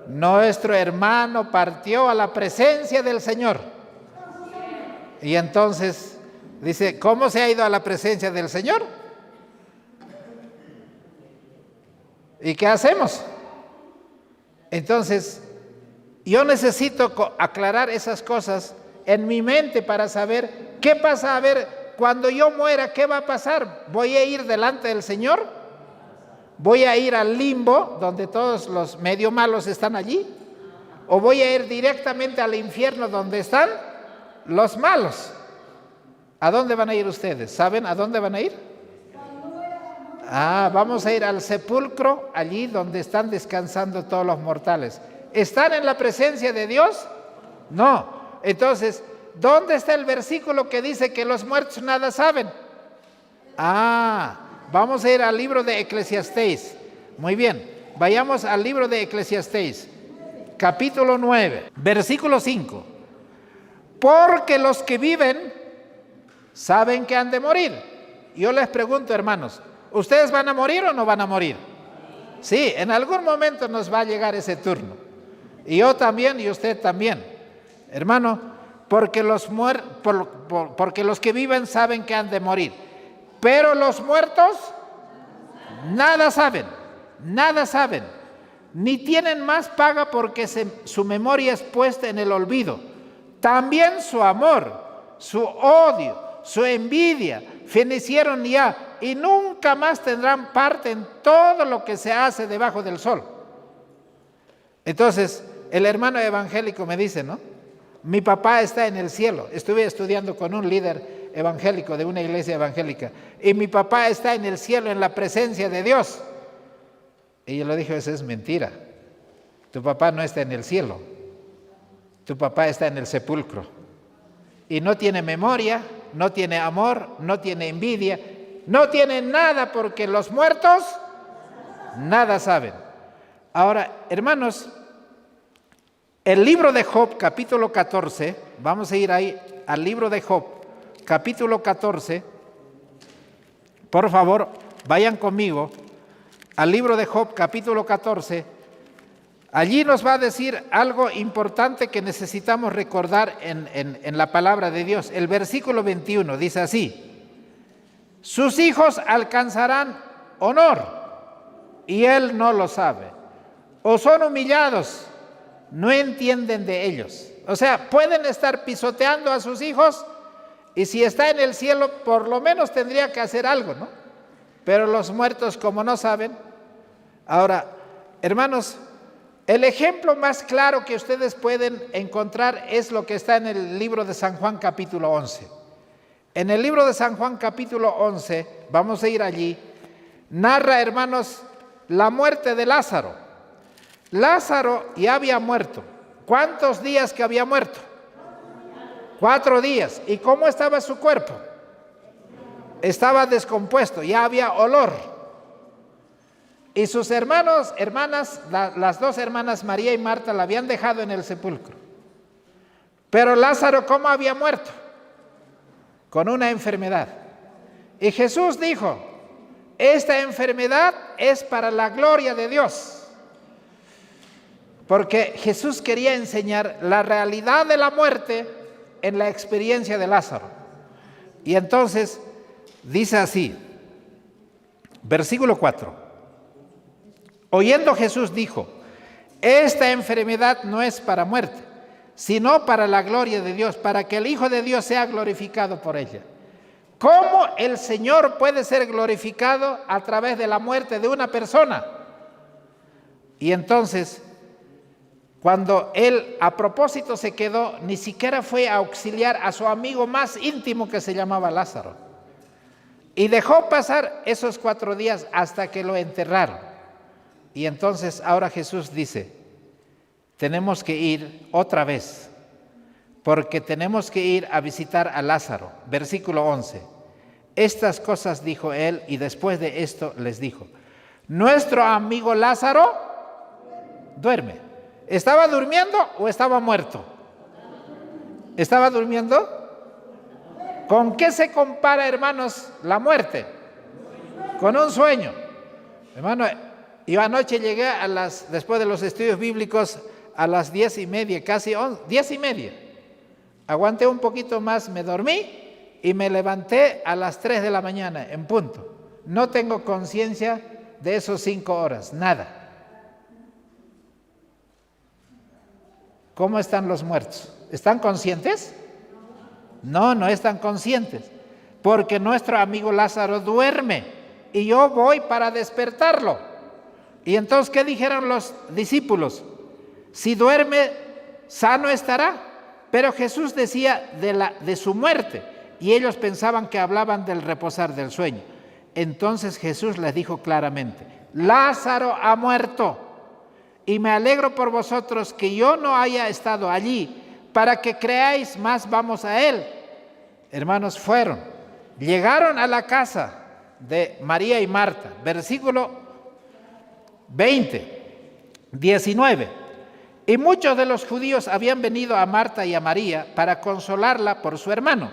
[SPEAKER 2] nuestro hermano partió a la presencia del Señor. Y entonces dice, ¿cómo se ha ido a la presencia del Señor? ¿Y qué hacemos? Entonces, yo necesito aclarar esas cosas en mi mente para saber qué pasa. A ver, cuando yo muera, ¿qué va a pasar? ¿Voy a ir delante del Señor? ¿Voy a ir al limbo, donde todos los medio malos están allí? ¿O voy a ir directamente al infierno, donde están los malos? ¿A dónde van a ir ustedes? ¿Saben a dónde van a ir? Vamos a ir al sepulcro, allí donde están descansando todos los mortales. ¿Están en la presencia de Dios? No. Entonces, ¿dónde está el versículo que dice que los muertos nada saben? Vamos a ir al libro de Eclesiastés. Muy bien, vayamos al libro de Eclesiastés, capítulo 9, versículo 5. Porque los que viven saben que han de morir. Yo les pregunto, hermanos, ¿ustedes van a morir o no van a morir? Sí, en algún momento nos va a llegar ese turno. Y yo también, y usted también. Hermano, porque los que viven saben que han de morir. Pero los muertos nada saben, ni tienen más paga, porque su memoria es puesta en el olvido. También su amor, su odio, su envidia fenecieron ya, y nunca más tendrán parte en todo lo que se hace debajo del sol. Entonces, el hermano evangélico me dice, mi papá está en el cielo. Estuve estudiando con un líder evangélico de una iglesia evangélica, y mi papá está en el cielo, en la presencia de Dios. Y yo le dije, eso es mentira. Tu papá no está en el cielo, tu papá está en el sepulcro, y no tiene memoria, no tiene amor, no tiene envidia, no tiene nada, porque los muertos nada saben. Ahora, hermanos, el libro de Job, capítulo 14, vamos a ir ahí al libro de Job, capítulo 14, por favor, vayan conmigo al libro de Job, capítulo 14. Allí nos va a decir algo importante que necesitamos recordar en la palabra de Dios. El versículo 21 dice así: sus hijos alcanzarán honor y él no lo sabe, o son humillados, no entienden de ellos. O sea, pueden estar pisoteando a sus hijos, y si está en el cielo, por lo menos tendría que hacer algo, Pero los muertos, como no saben. Ahora, hermanos, el ejemplo más claro que ustedes pueden encontrar es lo que está en el libro de San Juan, capítulo 11. En el libro de San Juan, capítulo 11, vamos a ir allí, narra, hermanos, la muerte de Lázaro. Lázaro ya había muerto. ¿Cuántos días que había muerto? 4 días. ¿Y cómo estaba su cuerpo? Estaba descompuesto, ya había olor. Y sus hermanas, las 2 hermanas, María y Marta, la habían dejado en el sepulcro. Pero Lázaro, ¿cómo había muerto? Con una enfermedad. Y Jesús dijo, esta enfermedad es para la gloria de Dios. Porque Jesús quería enseñar la realidad de la muerte en la experiencia de Lázaro. Y entonces dice así, versículo 4. Oyendo Jesús dijo, esta enfermedad no es para muerte, sino para la gloria de Dios, para que el Hijo de Dios sea glorificado por ella. ¿Cómo el Señor puede ser glorificado a través de la muerte de una persona? Y entonces, cuando él a propósito se quedó, ni siquiera fue a auxiliar a su amigo más íntimo, que se llamaba Lázaro. Y dejó pasar esos 4 días hasta que lo enterraron. Y entonces ahora Jesús dice, tenemos que ir otra vez, porque tenemos que ir a visitar a Lázaro. Versículo 11. Estas cosas dijo él y después de esto les dijo, nuestro amigo Lázaro duerme. ¿Estaba durmiendo o estaba muerto? ¿Estaba durmiendo? ¿Con qué se compara, hermanos, la muerte? Con un sueño. Hermano, yo anoche llegué después de los estudios bíblicos a las 10:30, casi 10:30. Aguanté un poquito más, me dormí y me levanté a las 3 de la mañana en punto. No tengo conciencia de esos 5 horas, nada. ¿Cómo están los muertos? ¿Están conscientes? No, no están conscientes, porque nuestro amigo Lázaro duerme y yo voy para despertarlo. Y entonces, ¿qué dijeron los discípulos? Si duerme, sano estará. Pero Jesús decía de su muerte y ellos pensaban que hablaban del reposar del sueño. Entonces Jesús les dijo claramente, Lázaro ha muerto y me alegro por vosotros que yo no haya estado allí para que creáis, más vamos a él. Hermanos, llegaron a la casa de María y Marta, versículo 19. Y muchos de los judíos habían venido a Marta y a María para consolarla por su hermano.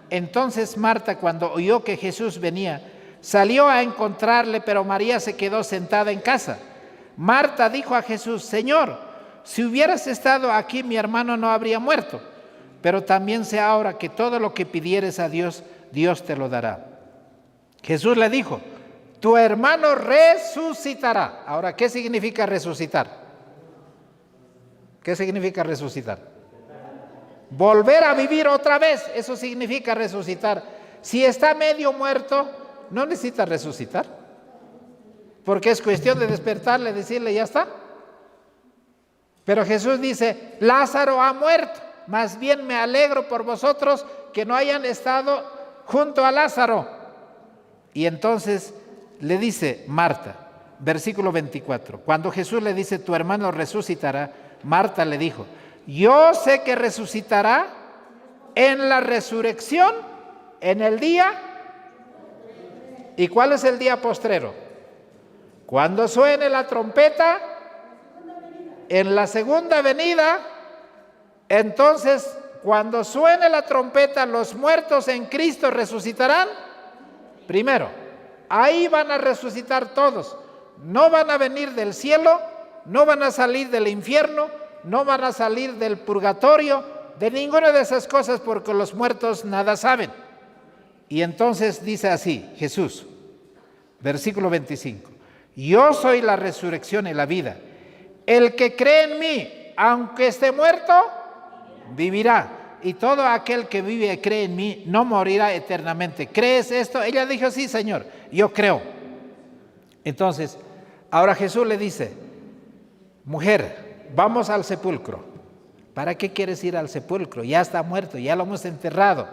[SPEAKER 2] Entonces Marta, cuando oyó que Jesús venía, salió a encontrarle, pero María se quedó sentada en casa. Marta dijo a Jesús, Señor, si hubieras estado aquí, mi hermano no habría muerto. Pero también sé ahora que todo lo que pidieres a Dios, Dios te lo dará. Jesús le dijo, tu hermano resucitará. Ahora, ¿qué significa resucitar? ¿Qué significa resucitar? Volver a vivir otra vez, eso significa resucitar. Si está medio muerto, no necesita resucitar, porque es cuestión de despertarle, decirle, ya está. Pero Jesús dice, Lázaro ha muerto. Más bien me alegro por vosotros que no hayan estado junto a Lázaro. Y entonces le dice Marta, versículo 24, cuando Jesús le dice, tu hermano resucitará, Marta le dijo, yo sé que resucitará en la resurrección, en el día. ¿Y cuál es el día postrero? Cuando suene la trompeta, en la segunda venida. Entonces, cuando suene la trompeta, los muertos en Cristo resucitarán primero. Ahí van a resucitar todos. No van a venir del cielo, no van a salir del infierno, no van a salir del purgatorio, de ninguna de esas cosas, porque los muertos nada saben. Y entonces dice así, Jesús, versículo 25, yo soy la resurrección y la vida. El que cree en mí, aunque esté muerto, vivirá. Y todo aquel que vive y cree en mí no morirá eternamente. ¿Crees esto? Ella dijo, sí, Señor, yo creo. Entonces, ahora Jesús le dice, mujer, vamos al sepulcro. ¿Para qué quieres ir al sepulcro? Ya está muerto, ya lo hemos enterrado.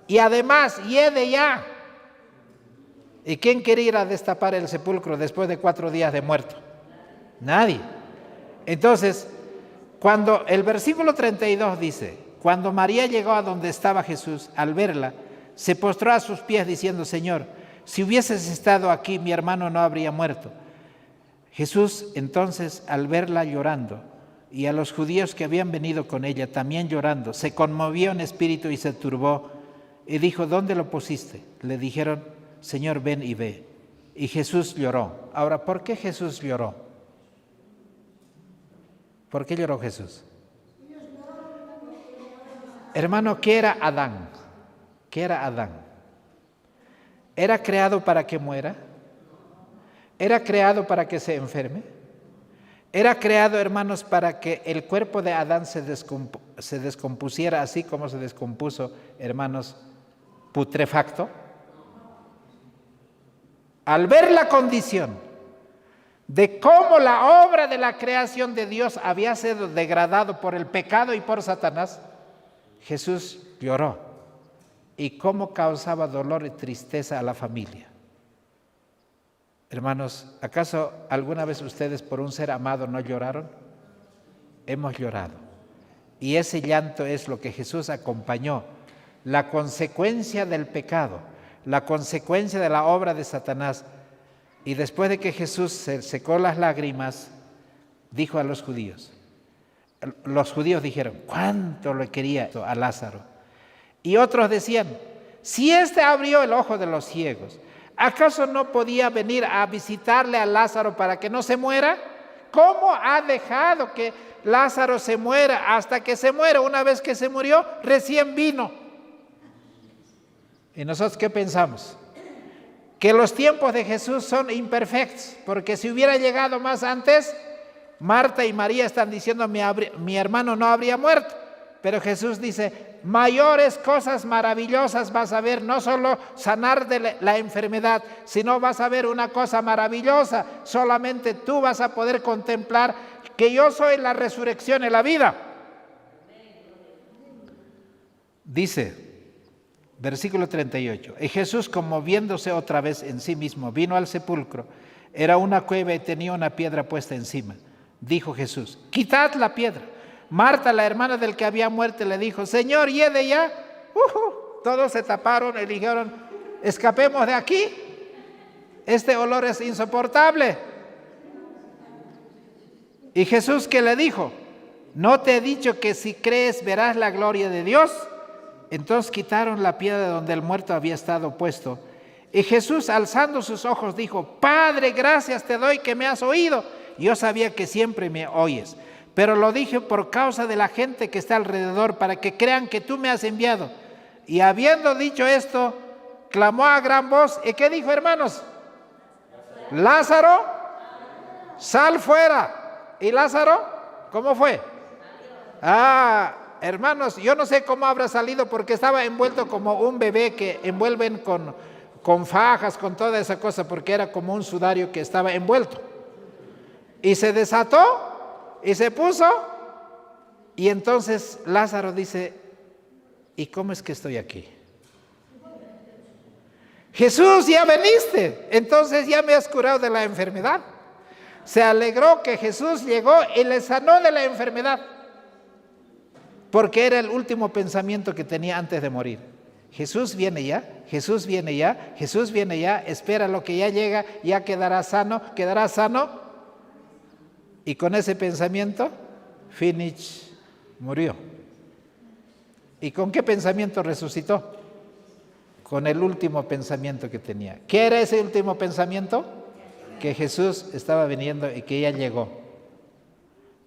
[SPEAKER 2] Y además, hiede ya. ¿Y quién quiere ir a destapar el sepulcro después de 4 días de muerto? Nadie. Entonces, cuando el versículo 32 dice, cuando María llegó a donde estaba Jesús, al verla, se postró a sus pies diciendo, Señor, si hubieses estado aquí, mi hermano no habría muerto. Jesús entonces, al verla llorando, y a los judíos que habían venido con ella también llorando, se conmovió en espíritu y se turbó, y dijo, ¿dónde lo pusiste? Le dijeron, Señor, ven y ve. Y Jesús lloró. Ahora, ¿por qué Jesús lloró? ¿Por qué lloró Jesús? Hermano, ¿qué era Adán? ¿Qué era Adán? ¿Era creado para que muera? ¿Era creado para que se enferme? ¿Era creado, hermanos, para que el cuerpo de Adán se descompusiera así como se descompuso, hermanos, putrefacto? Al ver la condición de cómo la obra de la creación de Dios había sido degradado por el pecado y por Satanás, Jesús lloró. y cómo causaba dolor y tristeza a la familia. Hermanos, ¿acaso alguna vez ustedes por un ser amado no lloraron? Hemos llorado. Y ese llanto es lo que Jesús acompañó, la consecuencia del pecado, la consecuencia de la obra de Satanás. Y después de que Jesús se secó las lágrimas, dijo a los judíos dijeron, ¿cuánto le quería a Lázaro? Y otros decían, si éste abrió el ojo de los ciegos, ¿acaso no podía venir a visitarle a Lázaro para que no se muera? ¿Cómo ha dejado que Lázaro se muera hasta que se muera? Una vez que se murió, recién vino. ¿Y nosotros qué pensamos? Que los tiempos de Jesús son imperfectos, porque si hubiera llegado más antes, Marta y María están diciendo, mi hermano no habría muerto. Pero Jesús dice, mayores cosas maravillosas vas a ver, no solo sanar de la enfermedad, sino vas a ver una cosa maravillosa. Solamente tú vas a poder contemplar que yo soy la resurrección y la vida. Dice, versículo 38, y Jesús, conmoviéndose otra vez en sí mismo, vino al sepulcro. Era una cueva y tenía una piedra puesta encima. Dijo Jesús, quitad la piedra. Marta, la hermana del que había muerto, le dijo, Señor, hiede ya. Todos se taparon y dijeron, escapemos de aquí. Este olor es insoportable. Y Jesús, ¿qué le dijo? ¿No te he dicho que si crees verás la gloria de Dios? Entonces quitaron la piedra de donde el muerto había estado puesto. Y Jesús, alzando sus ojos, dijo, Padre, gracias te doy que me has oído. Yo sabía que siempre me oyes, pero lo dije por causa de la gente que está alrededor, para que crean que tú me has enviado. Y habiendo dicho esto, clamó a gran voz. ¿Y qué dijo, hermanos? Lázaro, sal fuera. ¿Y Lázaro? ¿Cómo fue? Hermanos, yo no sé cómo habrá salido, porque estaba envuelto como un bebé que envuelven con fajas, con toda esa cosa, porque era como un sudario que estaba envuelto. Y se desató y se puso. Y entonces Lázaro dice, ¿y cómo es que estoy aquí? Jesús, ya veniste, entonces ya me has curado de la enfermedad. Se alegró que Jesús llegó y le sanó de la enfermedad, porque era el último pensamiento que tenía antes de morir. Jesús viene ya, Jesús viene ya, Jesús viene ya, espera lo que ya llega, ya quedará sano. Y con ese pensamiento, finish, murió. ¿Y con qué pensamiento resucitó? Con el último pensamiento que tenía. ¿Qué era ese último pensamiento? Que Jesús estaba viniendo y que ya llegó.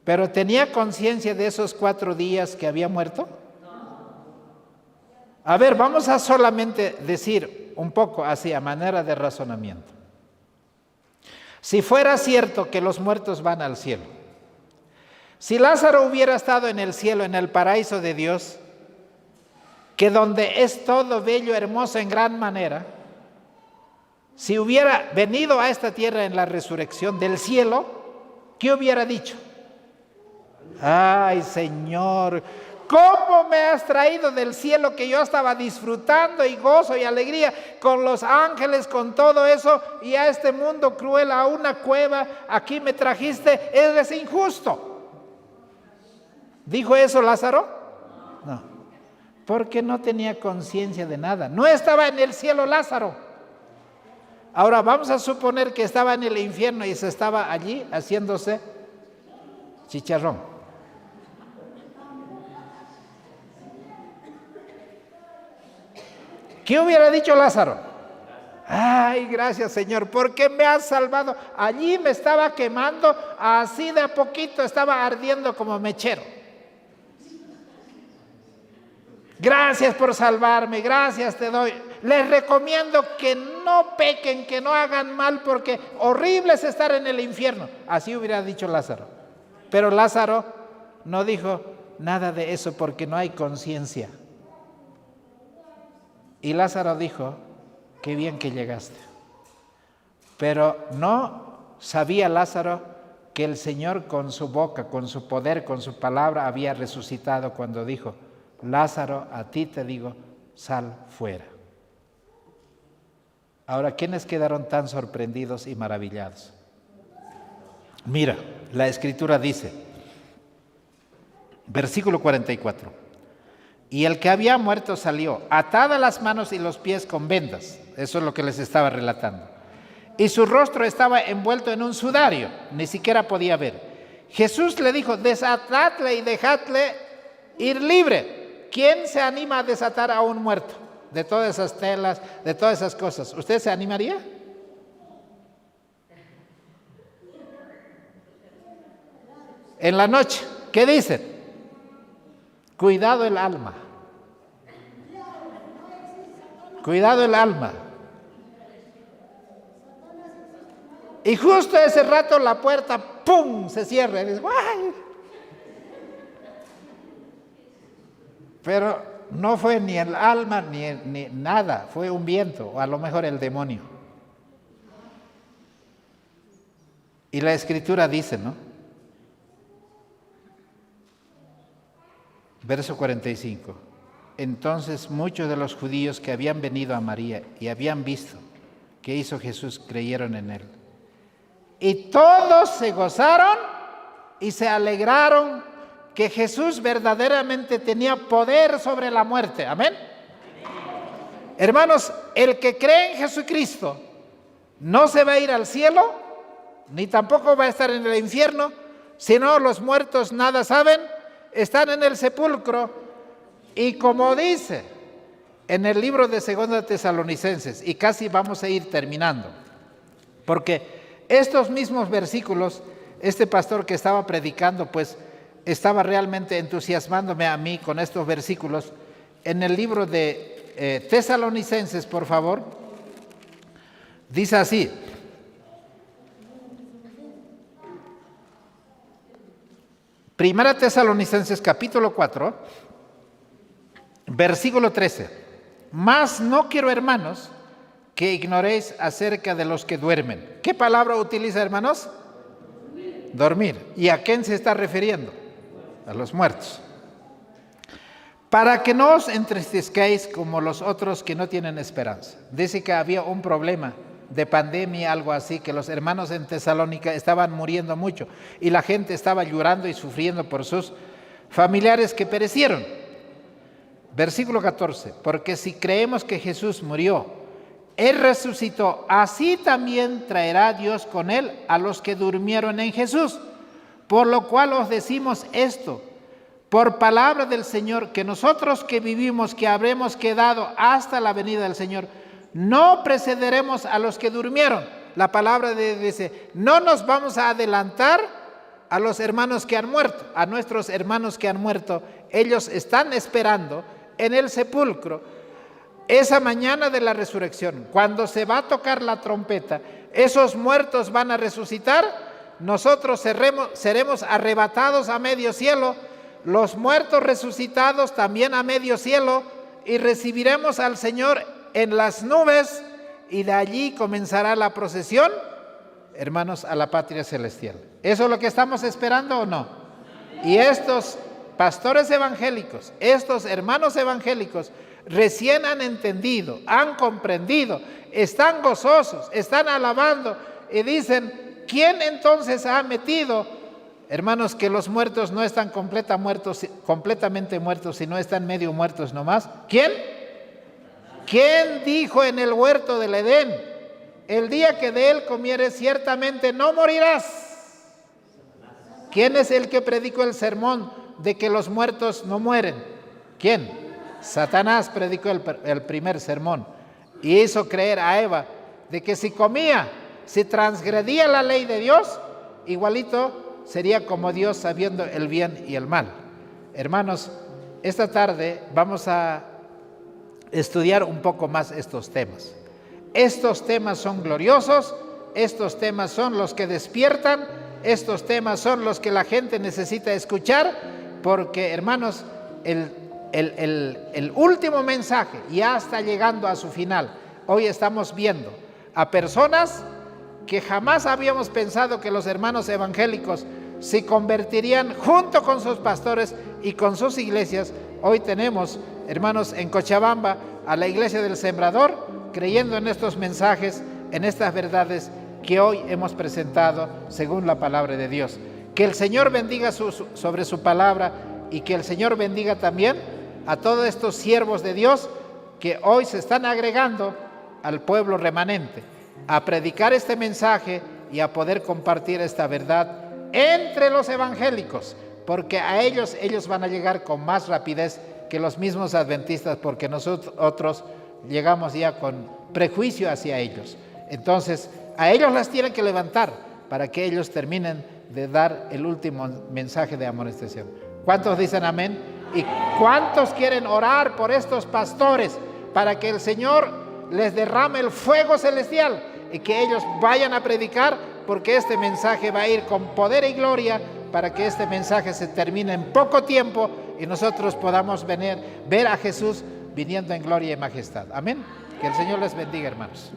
[SPEAKER 2] ¿Pero tenía conciencia de esos 4 días que había muerto? A ver, vamos a solamente decir un poco así, a manera de razonamiento. Si fuera cierto que los muertos van al cielo, si Lázaro hubiera estado en el cielo, en el paraíso de Dios, que donde es todo bello, hermoso en gran manera, si hubiera venido a esta tierra en la resurrección del cielo, ¿qué hubiera dicho? Ay, Señor, ¿cómo me has traído del cielo, que yo estaba disfrutando y gozo y alegría con los ángeles, con todo eso, y a este mundo cruel, a una cueva, aquí me trajiste? Eres injusto. ¿Dijo eso Lázaro? No, porque no tenía conciencia de nada. No estaba en el cielo Lázaro. Ahora vamos a suponer que estaba en el infierno y se estaba allí haciéndose chicharrón. ¿Qué hubiera dicho Lázaro? Ay, gracias, Señor, porque me has salvado. Allí me estaba quemando, así de a poquito estaba ardiendo como mechero. Gracias por salvarme, gracias te doy. Les recomiendo que no pequen, que no hagan mal, porque horrible es estar en el infierno. Así hubiera dicho Lázaro. Pero Lázaro no dijo nada de eso, porque no hay conciencia. Y Lázaro dijo, qué bien que llegaste. Pero no sabía Lázaro que el Señor con su boca, con su poder, con su palabra había resucitado cuando dijo, Lázaro, a ti te digo, sal fuera. Ahora, ¿quiénes quedaron tan sorprendidos y maravillados? Mira, la Escritura dice, versículo 44, y el que había muerto salió, atadas las manos y los pies con vendas. Eso es lo que les estaba relatando. Y su rostro estaba envuelto en un sudario, ni siquiera podía ver. Jesús le dijo, desatadle y dejadle ir libre. ¿Quién se anima a desatar a un muerto? De todas esas telas, de todas esas cosas. ¿Usted se animaría? En la noche, ¿qué dicen? Cuidado el alma. Cuidado el alma. Y justo ese rato la puerta, ¡pum!, se cierra. Y dice, ¡ay! Pero no fue ni el alma ni nada, fue un viento, o a lo mejor el demonio. Y la Escritura dice, ¿no? Verso 45. Entonces muchos de los judíos que habían venido a María y habían visto qué hizo Jesús, creyeron en él. Y todos se gozaron y se alegraron que Jesús verdaderamente tenía poder sobre la muerte. Amén. Hermanos, el que cree en Jesucristo no se va a ir al cielo, ni tampoco va a estar en el infierno, sino los muertos nada saben, están en el sepulcro. Y como dice en el libro de 2 Tesalonicenses, y casi vamos a ir terminando, porque estos mismos versículos, este pastor que estaba predicando, pues estaba realmente entusiasmándome a mí con estos versículos. En el libro de Tesalonicenses, por favor, dice así: Primera Tesalonicenses capítulo 4, versículo 13. Mas no quiero, hermanos, que ignoréis acerca de los que duermen. ¿Qué palabra utiliza, hermanos? Dormir. ¿Y a quién se está refiriendo? A los muertos. Para que no os entristezcáis como los otros que no tienen esperanza. Dice que había un problema de pandemia, algo así, que los hermanos en Tesalónica estaban muriendo mucho y la gente estaba llorando y sufriendo por sus familiares que perecieron. Versículo 14. Porque si creemos que Jesús murió, Él resucitó, así también traerá Dios con Él a los que durmieron en Jesús. Por lo cual os decimos esto, por palabra del Señor, que nosotros que vivimos, que habremos quedado hasta la venida del Señor, no precederemos a los que durmieron. La palabra dice, no nos vamos a adelantar a los hermanos que han muerto, a nuestros hermanos que han muerto. Ellos están esperando en el sepulcro esa mañana de la resurrección. Cuando se va a tocar la trompeta, esos muertos van a resucitar. Nosotros seremos arrebatados a medio cielo, los muertos resucitados también a medio cielo, y recibiremos al Señor en las nubes, y de allí comenzará la procesión, hermanos, a la patria celestial. ¿Eso es lo que estamos esperando o no? Y estos pastores evangélicos, estos hermanos evangélicos, recién han entendido, han comprendido, están gozosos, están alabando y dicen, ¿quién entonces ha metido, hermanos, que los muertos no están completamente muertos, sino están medio muertos nomás? ¿Quién? ¿Quién dijo en el huerto del Edén, el día que de él comieres ciertamente no morirás? ¿Quién es el que predicó el sermón de que los muertos no mueren? ¿Quién? Satanás predicó el primer sermón y hizo creer a Eva de que si comía, si transgredía la ley de Dios, igualito sería como Dios, sabiendo el bien y el mal. Hermanos, esta tarde vamos a estudiar un poco más estos temas. Estos temas son gloriosos, estos temas son los que despiertan, estos temas son los que la gente necesita escuchar, porque, hermanos, el último mensaje ya está llegando a su final. Hoy estamos viendo a personas que jamás habíamos pensado que los hermanos evangélicos se convertirían junto con sus pastores y con sus iglesias, hoy tenemos, hermanos, en Cochabamba, a la Iglesia del Sembrador, creyendo en estos mensajes, en estas verdades que hoy hemos presentado según la palabra de Dios. Que el Señor bendiga sobre su palabra, y que el Señor bendiga también a todos estos siervos de Dios que hoy se están agregando al pueblo remanente a predicar este mensaje y a poder compartir esta verdad entre los evangélicos, porque a ellos van a llegar con más rapidez que los mismos adventistas, porque nosotros llegamos ya con prejuicio hacia ellos. Entonces, a ellos las tienen que levantar para que ellos terminen de dar el último mensaje de amonestación. ¿Cuántos dicen amén? ¿Y cuántos quieren orar por estos pastores para que el Señor les derrame el fuego celestial y que ellos vayan a predicar? Porque este mensaje va a ir con poder y gloria, para que este mensaje se termine en poco tiempo y nosotros podamos ver a Jesús viniendo en gloria y majestad. Amén. Que el Señor les bendiga, hermanos.